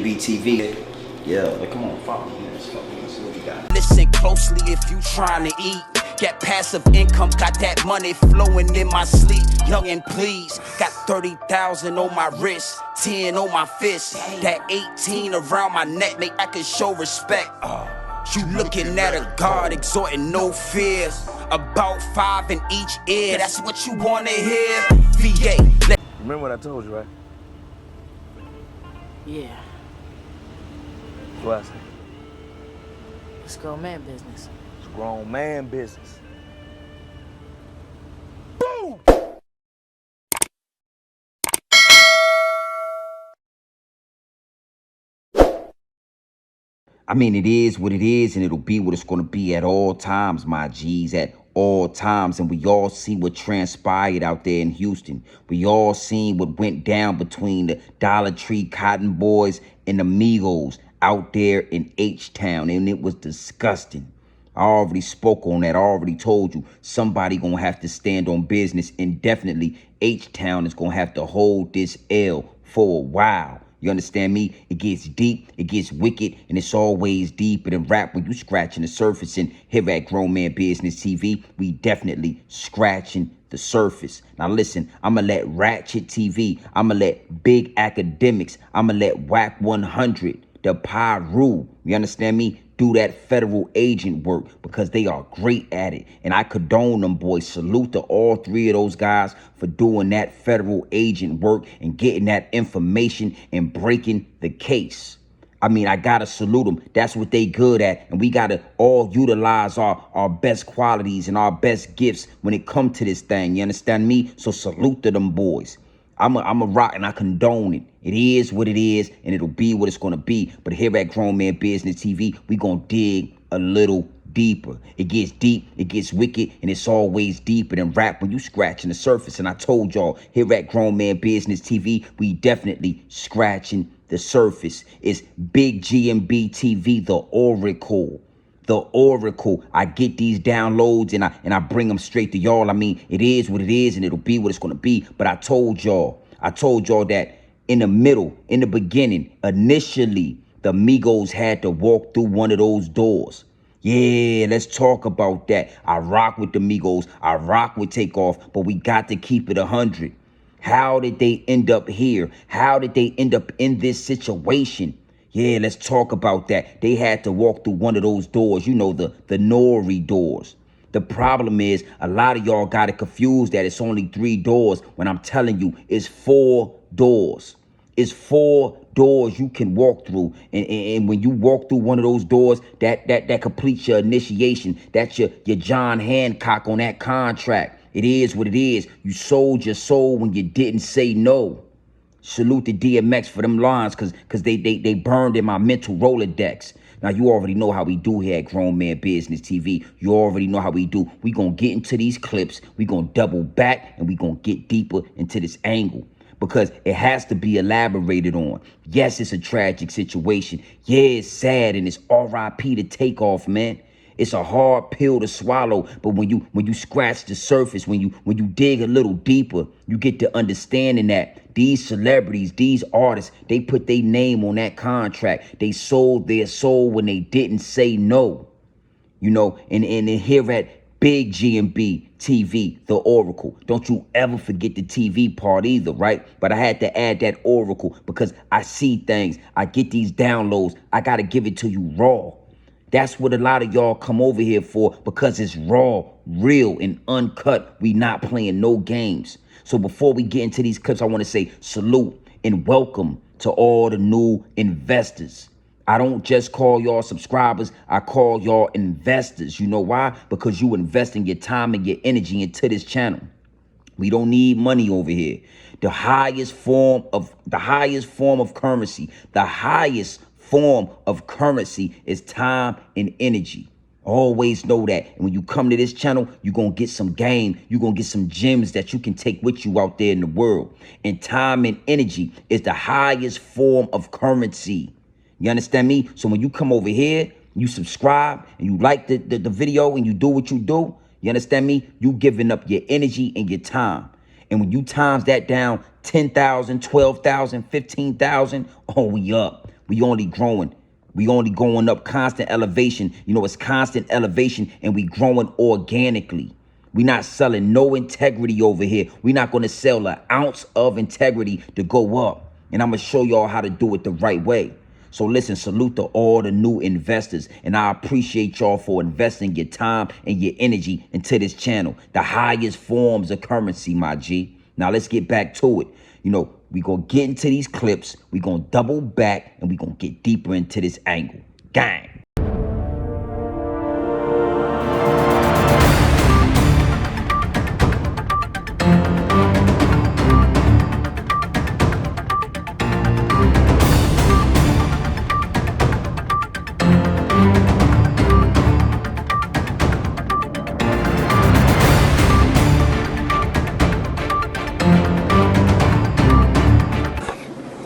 G&B TV. Yeah, like, come on, follow me. Let's see what we got. Listen closely if you trying to eat. Get passive income, got that money flowing in my sleep. Young and please, got 30,000 on my wrist, 10 on my fist, that 18 around my neck, make I can show respect. You looking at a God exhorting no fear, about 5 in each ear, that's what you wanna hear. VA. Remember what I told you, right? Yeah, What I say? it's grown man business. It's grown man business. Boom! I mean, it is what it is, and it'll be what it's going to be at all times, my G's, at all times. And we all see what transpired out there in Houston. We all seen what went down between the Dollar Tree Cotton Boys and the Migos out there in H-Town, and it was disgusting. I already spoke on that. I already told you somebody gonna have to stand on business indefinitely. H-Town is gonna have to hold this L for a while. You understand me? It gets deep, it gets wicked, and it's always deeper than rap when you scratching the surface. And here at Grown Man Business TV, we definitely scratching the surface. Now listen, I'ma let Ratchet TV, I'ma let Big Academics, I'ma let Whack 100, the Pyru, you understand me, do that federal agent work because they are great at it. And I condone them, boys. Salute to all three of those guys for doing that federal agent work and getting that information and breaking the case. I mean, I gotta salute them. That's what they good at. And we gotta all utilize our best qualities and our best gifts when it come to this thing. You understand me? So salute to them boys. I'm a rock and I condone it. It is what it is and it'll be what it's gonna be. But here at Grown Man Business TV, we gonna dig a little deeper. It gets deep, it gets wicked, and it's always deeper than rap when you scratching the surface. And I told y'all, here at Grown Man Business TV, we definitely scratching the surface. It's Big G&B TV, the Oracle. The Oracle. I get these downloads and I bring them straight to y'all. I mean, it is what it is and it'll be what it's gonna be. But I told y'all that in the middle, in the beginning, initially, the Migos had to walk through one of those doors. Yeah, let's talk about that. I rock with the Migos. I rock with Takeoff, but we got to keep it 100. How did they end up here? How did they end up in this situation? Yeah, let's talk about that. They had to walk through one of those doors, you know, the Nore doors. The problem is a lot of y'all got it confused that it's only 3 doors when I'm telling you it's 4 doors. It's 4 doors you can walk through. And when you walk through one of those doors, that completes your initiation. That's your John Hancock on that contract. It is what it is. You sold your soul when you didn't say no. Salute to DMX for them lines, cause they burned in my mental Rolodex. Now you already know how we do here at Grown Man Business TV. You already know how we do. We gonna get into these clips, we gonna double back, and we gonna get deeper into this angle. Because it has to be elaborated on. Yes, it's a tragic situation. Yeah, it's sad and it's R.I.P. to Takeoff, man. It's a hard pill to swallow, but when you scratch the surface, when you dig a little deeper, you get to understanding that these celebrities, these artists, they put their name on that contract. They sold their soul when they didn't say no. You know, and here at Big G&B TV, the Oracle. Don't you ever forget the TV part either, right? But I had to add that Oracle because I see things. I get these downloads. I got to give it to you raw. That's what a lot of y'all come over here for, because it's raw, real, and uncut. We not playing no games. So before we get into these clips, I want to say salute and welcome to all the new investors. I don't just call y'all subscribers, I call y'all investors. You know why? Because you investing your time and your energy into this channel. We don't need money over here. The highest form of currency, the highest form of currency is time and energy. Always know that. And when you come to this channel, you're going to get some game. You're going to get some gems that you can take with you out there in the world. And time and energy is the highest form of currency. You understand me? So when you come over here, you subscribe and you like the video and you do what you do, you understand me? You giving up your energy and your time. And when you times that down 10,000, 12,000, 15,000, oh, we up. We only growing. We only going up, constant elevation. You know, it's constant elevation, and we growing organically. We not selling no integrity over here. We not going to sell an ounce of integrity to go up. And I'm going to show y'all how to do it the right way. So listen, salute to all the new investors. And I appreciate y'all for investing your time and your energy into this channel. The highest forms of currency, my G. Now let's get back to it. You know, we going to get into these clips. We going to double back, and we going to get deeper into this angle. Gang.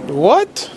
What?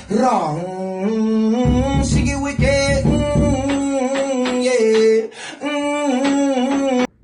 Wrong, she get wicked, yeah.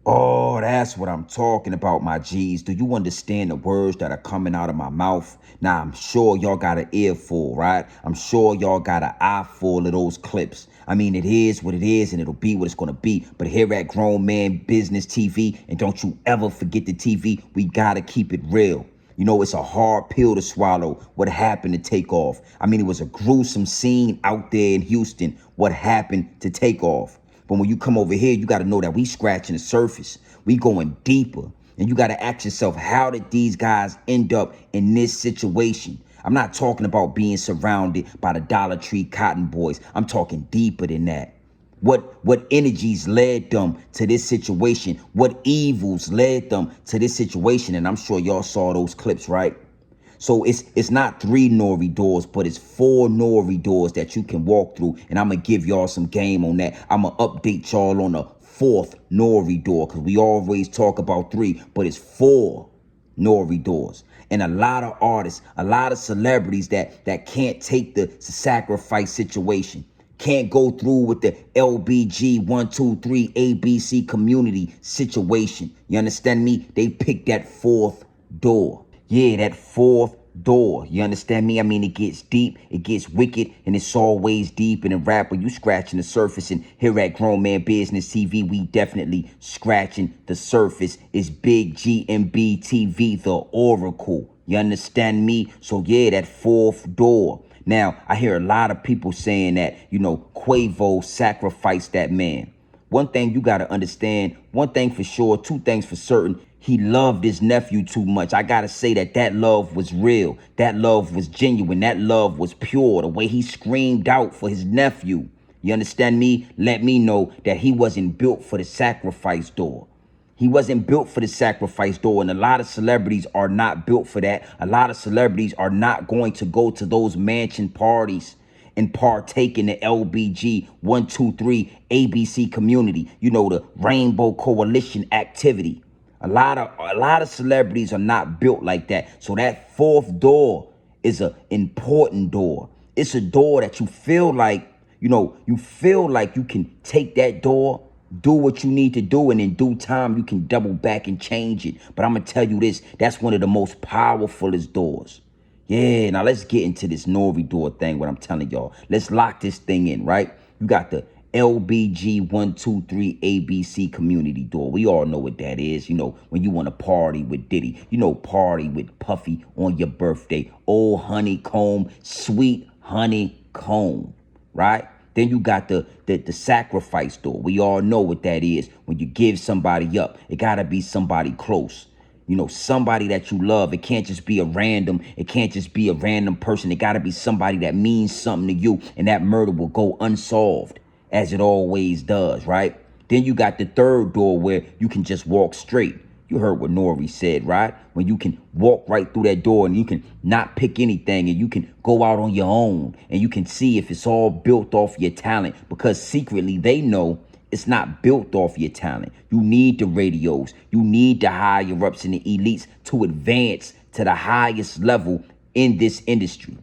Oh, that's what I'm talking about, my G's. Do you understand the words that are coming out of my mouth? Now, I'm sure y'all got an earful, right? I'm sure y'all got an eye full of those clips. I mean, it is what it is, and it'll be what it's going to be. But here at Grown Man Business TV, and don't you ever forget the TV, we got to keep it real. You know, it's a hard pill to swallow what happened to Takeoff. I mean, it was a gruesome scene out there in Houston, what happened to Takeoff. But when you come over here, you got to know that we scratching the surface. We going deeper. And you got to ask yourself, how did these guys end up in this situation? I'm not talking about being surrounded by the Dollar Tree Cotton Boys. I'm talking deeper than that. What energies led them to this situation? What evils led them to this situation? And I'm sure y'all saw those clips, right? So it's not 3 Nore doors, but it's 4 Nore doors that you can walk through. And I'm going to give y'all some game on that. I'm going to update y'all on the 4th Nore door, because we always talk about 3, but it's 4 Nore doors. And a lot of artists, a lot of celebrities that can't take the sacrifice situation, can't go through with the LBG 123 ABC community situation. You understand me? They picked that 4th door. Yeah, that 4th door. You understand me? I mean, it gets deep, it gets wicked, and it's always deep in the rap when you scratching the surface. And here at Grown Man Business TV, we definitely scratching the surface. It's Big GMB TV, the Oracle. You understand me? So yeah, that 4th door. Now, I hear a lot of people saying that, you know, Quavo sacrificed that man. One thing you got to understand, one thing for sure, 2 things for certain, he loved his nephew too much. I got to say that love was real. That love was genuine. That love was pure. The way he screamed out for his nephew. You understand me? Let me know that he wasn't built for the sacrifice door. He wasn't built for the sacrifice door, and a lot of celebrities are not built for that. A lot of celebrities are not going to go to those mansion parties and partake in the LBG 123 ABC community. You know, the Rainbow Coalition activity. A lot of celebrities are not built like that. So that 4th door is an important door. It's a door that you feel like, you know, you feel like you can take that door, do what you need to do, and in due time, you can double back and change it. But I'm going to tell you this, that's one of the most powerfulest doors. Yeah, now let's get into this Nore door thing, what I'm telling y'all. Let's lock this thing in, right? You got the LBG 123 ABC community door. We all know what that is. You know, when you want to party with Diddy, you know, party with Puffy on your birthday. Old honeycomb, sweet honeycomb, right? Then you got the sacrifice door. We all know what that is. When you give somebody up, it got to be somebody close. somebody that you love. It can't just be a random. It can't just be a random person. It got to be somebody that means something to you. And that murder will go unsolved, as it always does, right? Then you got the third door where you can just walk straight. You heard what Nore said, right? When you can walk right through that door and you can not pick anything and you can go out on your own and you can see if it's all built off your talent, because secretly they know it's not built off your talent. You need the radios. You need the higher ups and the elites to advance to the highest level in this industry.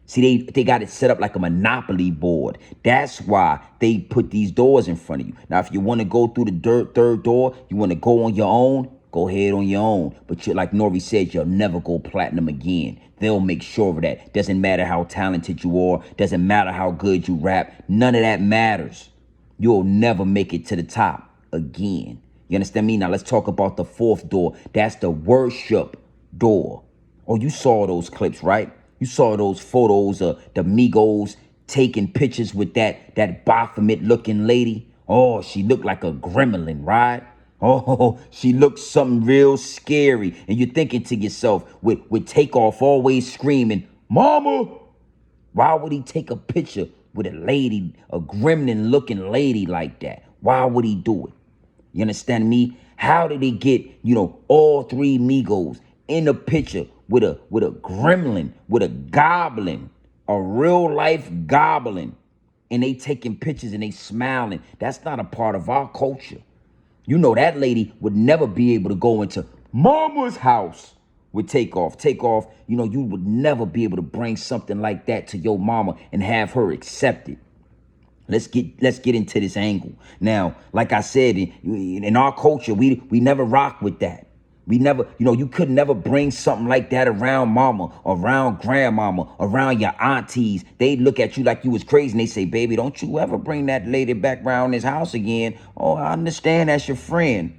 See, they got it set up like a monopoly board. That's why they put these doors in front of you. Now, if you want to go through the third door, you want to go on your own, go ahead on your own. But like Nore said, you'll never go platinum again. They'll make sure of that. Doesn't matter how talented you are. Doesn't matter how good you rap. None of that matters. You'll never make it to the top again. You understand me? Now, let's talk about the fourth door. That's the worship door. Oh, you saw those clips, right? You saw those photos of the Migos taking pictures with that Baphomet looking lady. Oh, she looked like a gremlin, right? Oh, she looked something real scary. And you're thinking to yourself, with Takeoff always screaming, "Mama!" Why would he take a picture with a lady, a gremlin looking lady like that? Why would he do it? You understand me? How did he get, all three Migos in a picture with a gremlin, with a goblin, a real life goblin, and they taking pictures and they smiling? That's not a part of our culture. That lady would never be able to go into Mama's house with Takeoff. Takeoff, you would never be able to bring something like that to your mama and have her accept it. Let's get into this angle. Now, like I said, in our culture, we never rock with that. We never, you could never bring something like that around mama, around grandmama, around your aunties. They look at you like you was crazy and they say, "Baby, don't you ever bring that lady back around this house again." "Oh, I understand that's your friend,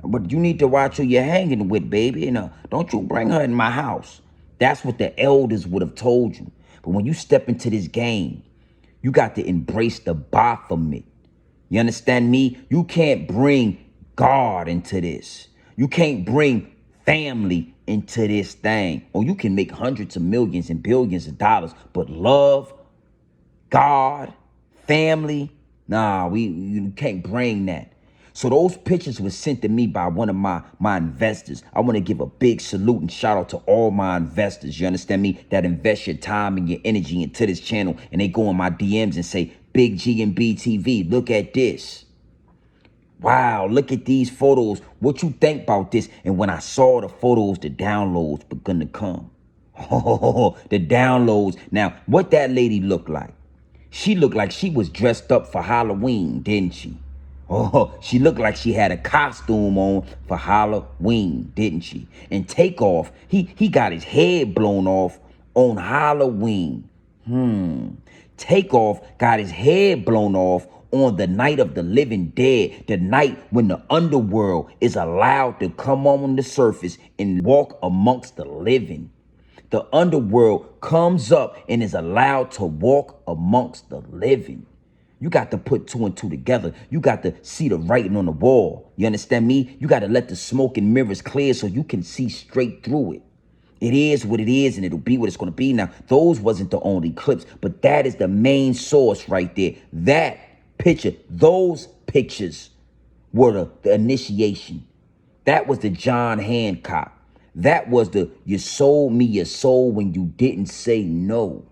but you need to watch who you're hanging with, baby. Don't you bring her in my house." That's what the elders would have told you. But when you step into this game, you got to embrace the Baphomet. You understand me? You can't bring God into this. You can't bring family into this thing. Or you can make hundreds of millions and billions of dollars, but love, God, family, nah, you can't bring that. So those pictures were sent to me by one of my investors. I want to give a big salute and shout out to all my investors, you understand me, that invest your time and your energy into this channel, and they go in my DMs and say, "Big G and BTV, look at this. Wow, look at these photos. What you think about this?" And when I saw the photos, the downloads begun to come. Oh, the downloads. Now, what that lady looked like? She looked like she was dressed up for Halloween, didn't she? Oh, she looked like she had a costume on for Halloween, didn't she? And Takeoff, he got his head blown off on Halloween. Takeoff got his head blown off on the night of the living dead, the night when the underworld is allowed to come on the surface and walk amongst the living. The underworld comes up and is allowed to walk amongst the living. You got to put two and two together. You got to see the writing on the wall. You understand me? You got to let the smoke and mirrors clear so you can see straight through it. It is what it is, and it'll be what it's going to be. Now, those wasn't the only clips, but that is the main source right there. That picture, those pictures were the initiation. That was the John Hancock. That was the "you sold me your soul when you didn't say no.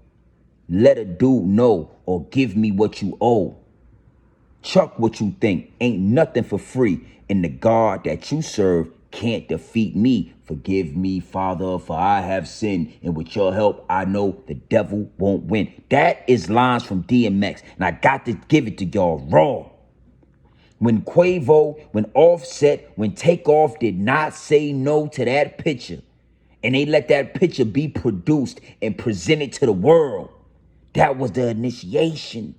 Let a dude know or give me what you owe. Chuck what you think. Ain't nothing for free. And the God that you serve can't defeat me. Forgive me, Father, for I have sinned. And with your help, I know the devil won't win." That is lines from DMX. And I got to give it to y'all raw. When Quavo, when Offset, when Takeoff did not say no to that picture, and they let that picture be produced and presented to the world, that was the initiation.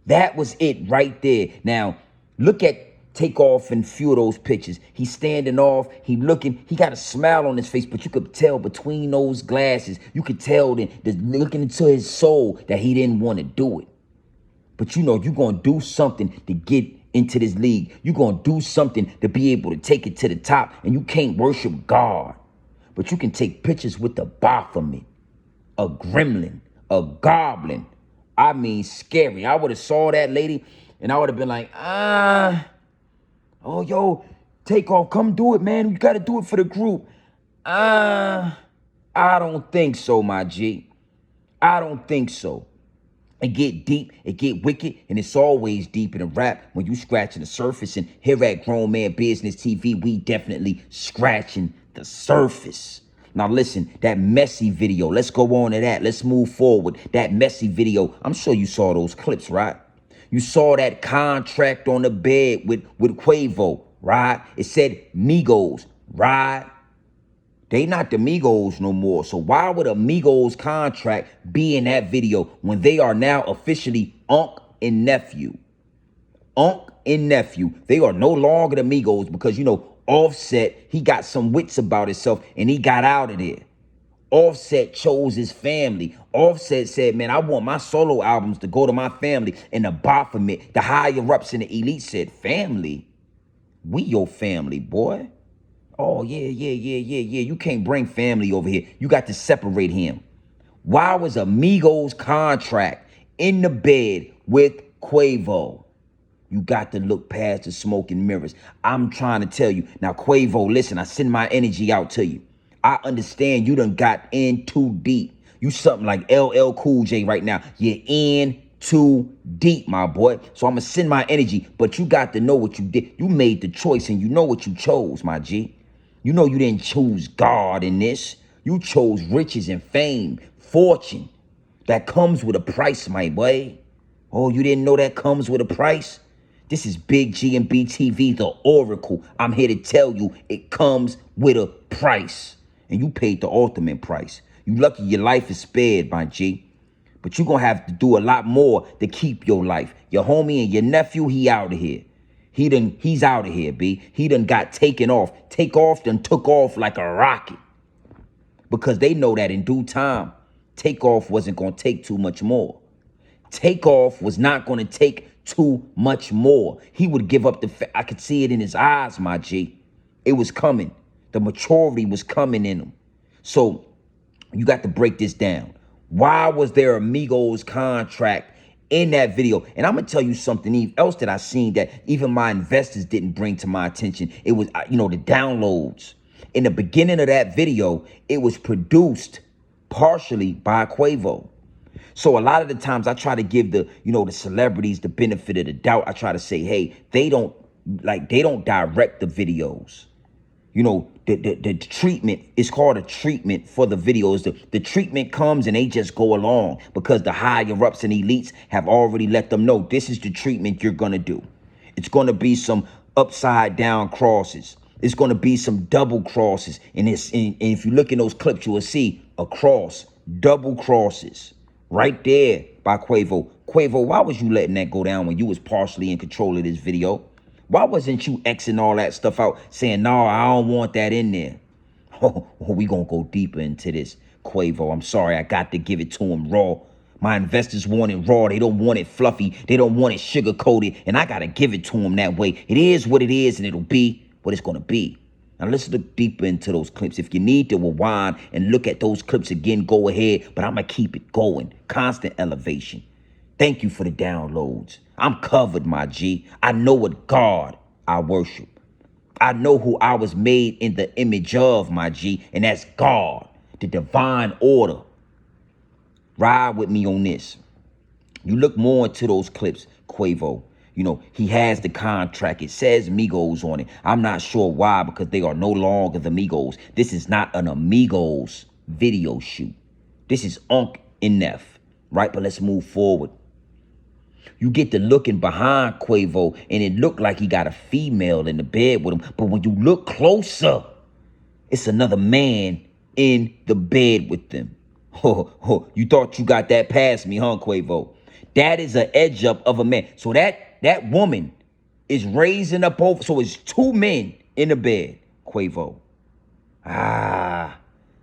That was it right there. Now, look at Takeoff in a few of those pictures. He's standing off, he looking, he got a smile on his face, but you could tell between those glasses, you could tell that looking into his soul that he didn't want to do it. But you're going to do something to get into this league. You're going to do something to be able to take it to the top, and you can't worship God. But you can take pictures with the Baphomet, a gremlin, a goblin. I mean, scary. I would have saw that lady, and I would have been like, oh, yo, take off. Come do it, man. You got to do it for the group. I don't think so, my G. I don't think so. It get deep, it get wicked, and it's always deep in a rap when you scratching the surface. And here at Grown Man Business TV, we definitely scratching the surface. Now listen, that messy video, let's go on to that. Let's move forward. That messy video, I'm sure you saw those clips, right? You saw that contract on the bed with Quavo, right? It said Migos, right? They not the Migos no more. So why would a Migos contract be in that video when they are now officially Unc and Nephew? Unc and Nephew. They are no longer the Migos because, you know, Offset, he got some wits about himself and he got out of there. Offset chose his family. Offset said, man, I want my solo albums to go to my family. And the Baphomet, the higher ups in the elite said, family? We your family, boy. Oh, yeah. You can't bring family over here. You got to separate him. Why was Migos contract in the bed with Quavo? You got to look past the smoke and mirrors. I'm trying to tell you. Now, Quavo, listen, I send my energy out to you. I understand you done got in too deep. You something like LL Cool J right now. You're in too deep, my boy. So I'm going to send my energy. But you got to know what you did. You made the choice and you know what you chose, my G. You know you didn't choose God in this. You chose riches and fame, fortune. That comes with a price, my boy. Oh, you didn't know that comes with a price? This is Big G and BTV, the Oracle. I'm here to tell you it comes with a price. And you paid the ultimate price. You lucky your life is spared, my G. But you're going to have to do a lot more to keep your life. Your homie and your nephew, he out of here. He's out of here, B. He done got taken off. Take off done took off like a rocket. Because they know that in due time, Takeoff wasn't going to take too much more. Takeoff was not going to take too much more. He would give up I could see it in his eyes, my G. It was coming. The maturity was coming in him. So you got to break this down. Why was there a Migos contract in that video? And I'm going to tell you something else that I seen that even my investors didn't bring to my attention. It was, the downloads. In the beginning of that video, it was produced partially by Quavo. So a lot of the times I try to give the celebrities the benefit of the doubt. I try to say, hey, they don't direct the videos. The treatment is called a treatment for the videos. The treatment comes and they just go along because the higher ups and elites have already let them know this is the treatment you're going to do. It's going to be some upside down crosses. It's going to be some double crosses. And if you look in those clips, you will see a cross, double crosses right there by Quavo. Quavo, why was you letting that go down when you was partially in control of this video? Why wasn't you Xing all that stuff out, saying, no, I don't want that in there? Oh, we gonna go deeper into this, Quavo. I'm sorry, I got to give it to him raw. My investors want it raw. They don't want it fluffy. They don't want it sugar-coated, and I got to give it to them that way. It is what it is, and it'll be what it's gonna be. Now, let's look deeper into those clips. If you need to rewind and look at those clips again, go ahead, but I'm gonna keep it going. Constant elevation. Thank you for the downloads. I'm covered, my G. I know what God I worship. I know who I was made in the image of, my G, and that's God, the divine order. Ride with me on this. You look more into those clips, Quavo. He has the contract. It says Migos on it. I'm not sure why, because they are no longer the Migos. This is not an Amigos video shoot. This is Unc and Neff, right? But let's move forward. You get to looking behind Quavo, and it looked like he got a female in the bed with him. But when you look closer, it's another man in the bed with them. You thought you got that past me, huh, Quavo? That is an edge up of a man. So that woman is raising up over. So it's two men in the bed, Quavo. I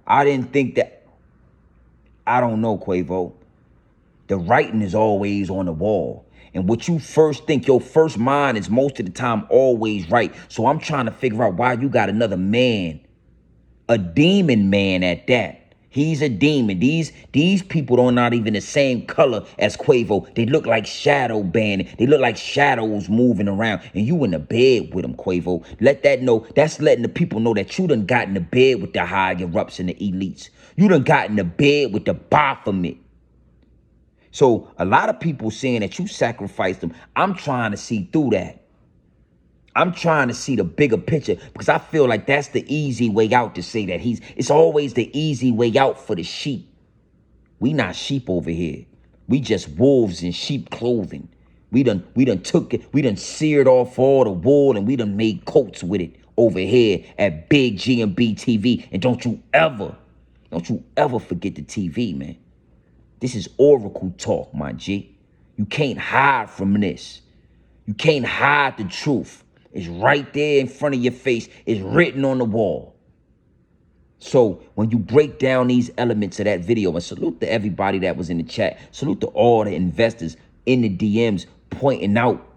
didn't think that. I don't know, Quavo. The writing is always on the wall. And what you first think, your first mind is most of the time always right. So I'm trying to figure out why you got another man, a demon man at that. He's a demon. These people are not even the same color as Quavo. They look like shadow banding. They look like shadows moving around. And you in the bed with them, Quavo. Let that know. That's letting the people know that you done got in the bed with the higher ups and the elites. You done got in the bed with the Baphomet. So a lot of people saying that you sacrificed them. I'm trying to see through that. I'm trying to see the bigger picture because I feel like that's the easy way out to say that it's always the easy way out for the sheep. We not sheep over here. We just wolves in sheep clothing. We done took it, we done seared off all the wool and we done made coats with it over here at Big G&B TV. And don't you ever forget the TV, man. This is Oracle talk, my G. You can't hide from this. You can't hide the truth. It's right there in front of your face. It's written on the wall. So when you break down these elements of that video, and salute to everybody that was in the chat, salute to all the investors in the DMs pointing out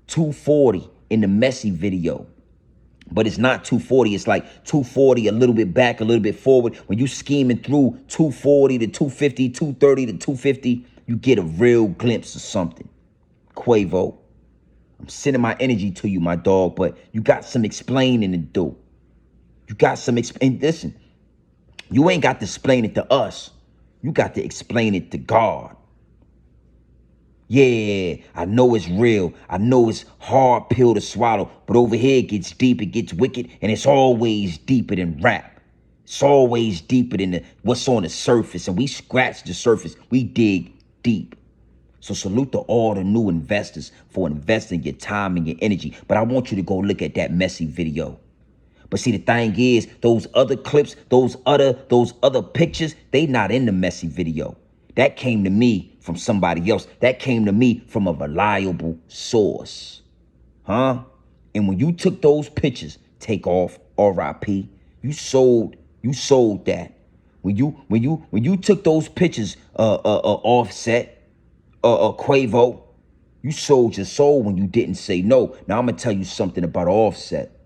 240 in the messy video. But it's not 240. It's like 240, a little bit back, a little bit forward. When you scheming through 240 to 250, 230 to 250, you get a real glimpse of something. Quavo, I'm sending my energy to you, my dog, but you got some explaining to do. You got some listen, you ain't got to explain it to us. You got to explain it to God. Yeah, I know it's real. I know it's hard pill to swallow, but over here it gets deep, it gets wicked, and it's always deeper than rap. It's always deeper than what's on the surface, and we scratch the surface. We dig deep. So salute to all the new investors for investing your time and your energy. But I want you to go look at that messy video. But see, the thing is, those other clips, those other pictures, they not in the messy video. That came to me from somebody else. That came to me from a reliable source. Huh? And when you took those pictures, take off, RIP, you sold that. When you took those pictures, Offset, Quavo, you sold your soul when you didn't say no. Now I'm gonna tell you something about Offset.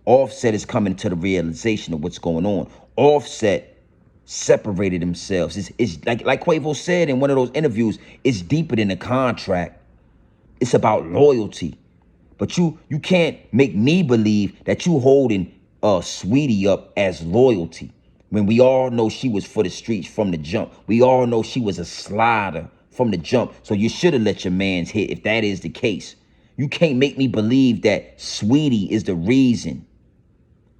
Offset is coming to the realization of what's going on. Offset separated themselves. It's like Quavo said in one of those interviews, it's deeper than a contract. It's about loyalty. But you can't make me believe that you holding Sweetie up as loyalty when we all know she was for the streets from the jump. We all know she was a slider from the jump. So you should have let your mans hit if that is the case. You can't make me believe that Sweetie is the reason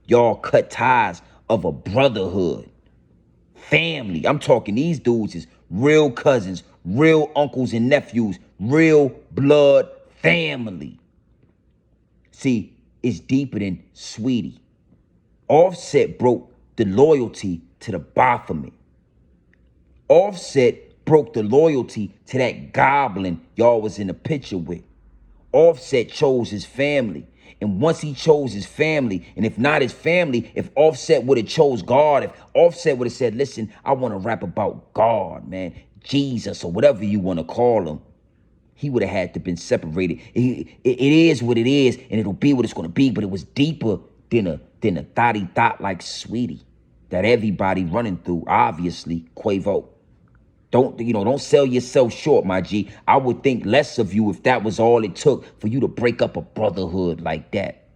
y'all cut ties of a brotherhood. Family. I'm talking these dudes is real cousins, real uncles and nephews, real blood family. See, it's deeper than Sweetie. Offset broke the loyalty to the Baphomet. Offset broke the loyalty to that goblin y'all was in the picture with. Offset chose his family. And once he chose his family, and if not his family, if Offset would have chose God, if Offset would have said, listen, I want to rap about God, man, Jesus, or whatever you want to call him, he would have had to been separated. It is what it is, and it'll be what it's going to be, but it was deeper than a thotty thought like Sweetie that everybody running through, obviously, Quavo. Don't sell yourself short, my G. I would think less of you if that was all it took for you to break up a brotherhood like that.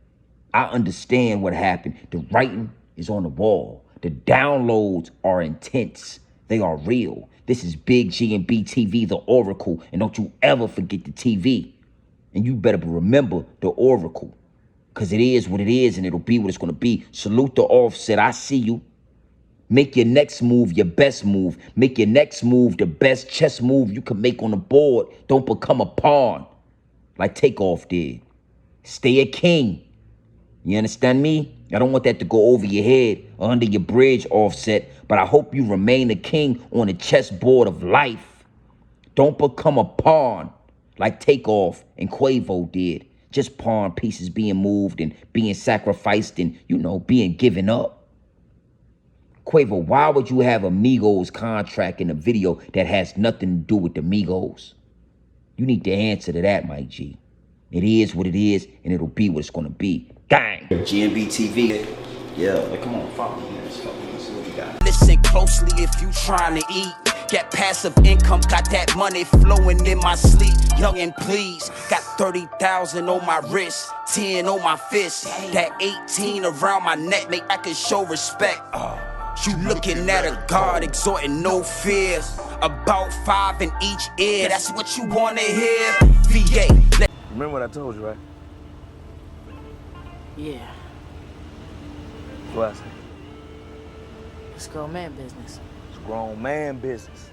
I understand what happened. The writing is on the wall. The downloads are intense. They are real. This is Big G&B TV, the Oracle. And don't you ever forget the TV. And you better remember the Oracle. Because it is what it is and it'll be what it's going to be. Salute to Offset. I see you. Make your next move your best move. Make your next move the best chess move you can make on the board. Don't become a pawn like Takeoff did. Stay a king. You understand me? I don't want that to go over your head or under your bridge, Offset, but I hope you remain a king on the chessboard of life. Don't become a pawn like Takeoff and Quavo did. Just pawn pieces being moved and being sacrificed and, being given up. Quavo, why would you have a Migos contract in a video that has nothing to do with the Migos? You need to answer to that, Mike G. It is what it is, and it'll be what it's gonna be. Gang! GNB TV. Yeah, like, come on, follow me. Let's go. Let's see what we got. Listen closely if you trying to eat. Get passive income, got that money flowing in my sleep. Young and please, got 30,000 on my wrist, 10 on my fist. That 18 around my neck, make I can show respect. You looking at a God exhorting no fear. About 5 in each ear, that's what you wanna hear. VA. Remember what I told you, right? Yeah, What I say? it's grown man business. It's grown man business.